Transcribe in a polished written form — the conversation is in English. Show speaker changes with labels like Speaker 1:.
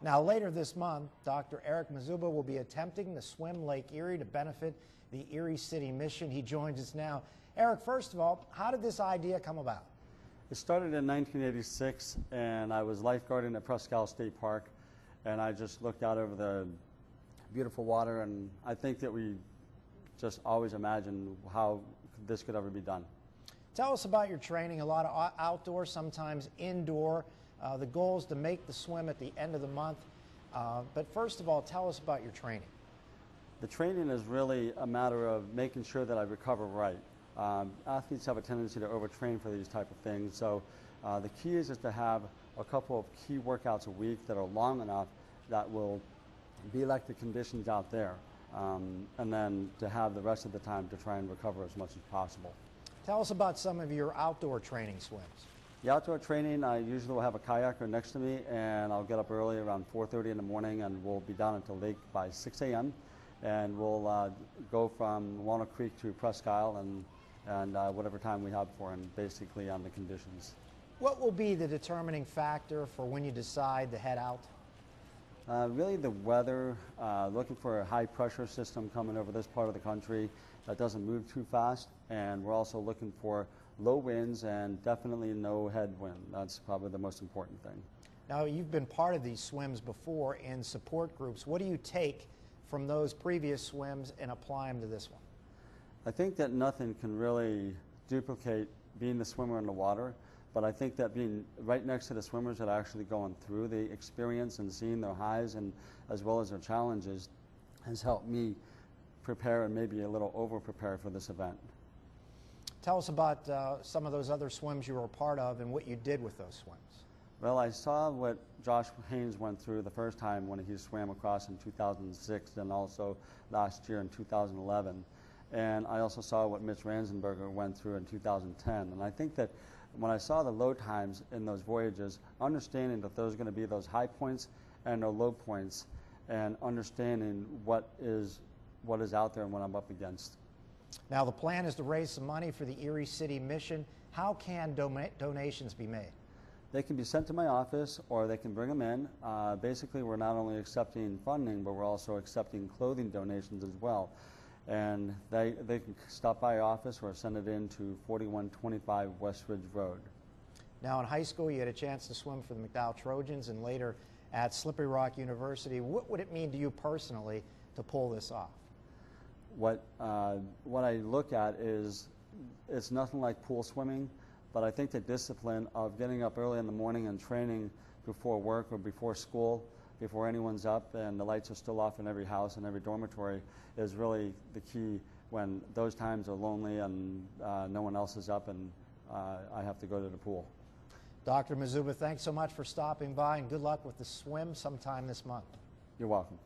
Speaker 1: Now, later this month, Dr. Eric Mizuba will be attempting to swim Lake Erie to benefit the Erie City Mission. He joins us now. Eric, first of all, how did this idea come about?
Speaker 2: It started in 1986, and I was lifeguarding at Presque Isle State Park, and I just looked out over the beautiful water, and I think that we just always imagined how this could ever be done.
Speaker 1: Tell us about your training. A lot of outdoor, sometimes indoor. The goal is to make the swim at the end of the month. But first of all, tell us about your training.
Speaker 2: The training is really a matter of making sure that I recover right. Athletes have a tendency to overtrain for these type of things, so the key is to have a couple of key workouts a week that are long enough that will be like the conditions out there, and then to have the rest of the time to try and recover as much as possible.
Speaker 1: Tell us about some of your outdoor training swims.
Speaker 2: The outdoor training, I usually will have a kayaker next to me, and I'll get up early around 4:30 in the morning, and we'll be down at the lake by 6 a.m. and we'll go from Walnut Creek to Presque Isle and whatever time we have for, and basically on the conditions.
Speaker 1: What will be the determining factor for when you decide to head out?
Speaker 2: Really the weather, looking for a high pressure system coming over this part of the country that doesn't move too fast, and we're also looking for low winds and definitely no headwind. That's probably the most important thing.
Speaker 1: Now, you've been part of these swims before in support groups. What do you take from those previous swims and apply them to this one?
Speaker 2: I think that nothing can really duplicate being the swimmer in the water, but I think that being right next to the swimmers that are actually going through the experience and seeing their highs and as well as their challenges has helped me prepare and maybe a little over-prepare for this event.
Speaker 1: Tell us about some of those other swims you were a part of and what you did with those swims.
Speaker 2: Well, I saw what Josh Haynes went through the first time when he swam across in 2006 and also last year in 2011. And I also saw what Mitch Ranzenberger went through in 2010. And I think that when I saw the low times in those voyages, understanding that there's going to be those high points and no low points, and understanding what is out there and what I'm up against.
Speaker 1: Now, the plan is to raise some money for the Erie City Mission. How can donations be made?
Speaker 2: They can be sent to my office, or they can bring them in. Basically, we're not only accepting funding, but we're also accepting clothing donations as well. And they can stop by our office or send it in to 4125 West Ridge Road.
Speaker 1: Now, in high school, you had a chance to swim for the McDowell Trojans and later at Slippery Rock University. What would it mean to you personally to pull this off?
Speaker 2: What I look at is it's nothing like pool swimming, but I think the discipline of getting up early in the morning and training before work or before school, before anyone's up and the lights are still off in every house and every dormitory, is really the key when those times are lonely and no one else is up and I have to go to the pool.
Speaker 1: Dr. Mizuba, thanks so much for stopping by, and good luck with the swim sometime this month.
Speaker 2: You're welcome.